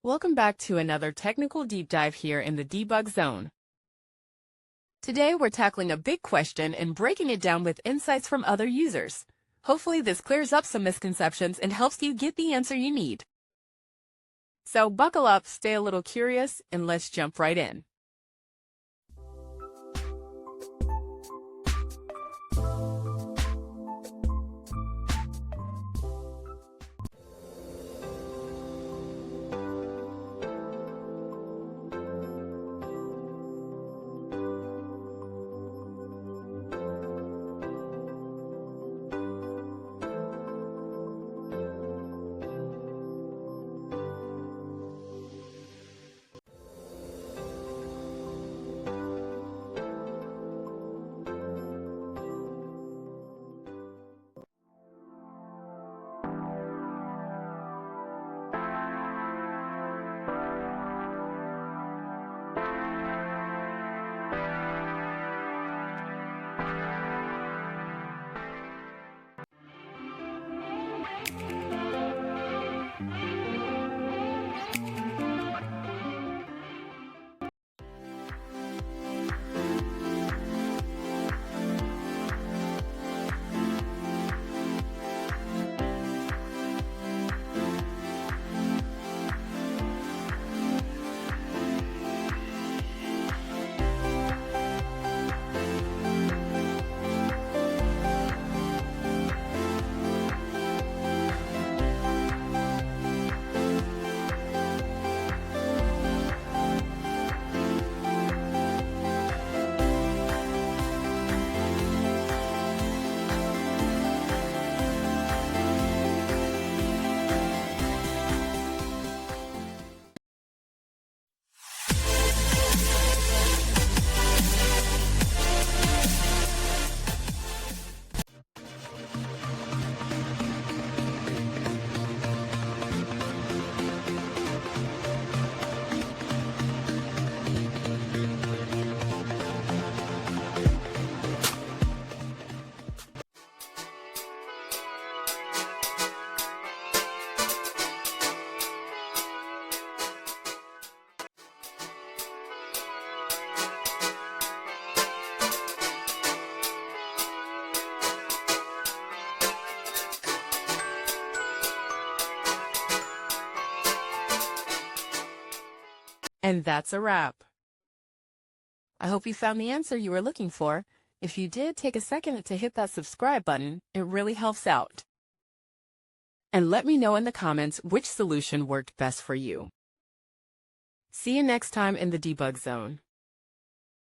Welcome back to another technical deep dive here in the debug zone. Today we're tackling a big question and breaking it down with insights from other users. Hopefully this clears up some misconceptions and helps you get the answer you need. So buckle up, stay a little curious, and let's jump right in. And that's a wrap. I hope you found the answer you were looking for. If you did, take a second to hit that subscribe button. It really helps out. And let me know in the comments which solution worked best for you. See you next time in the debug zone.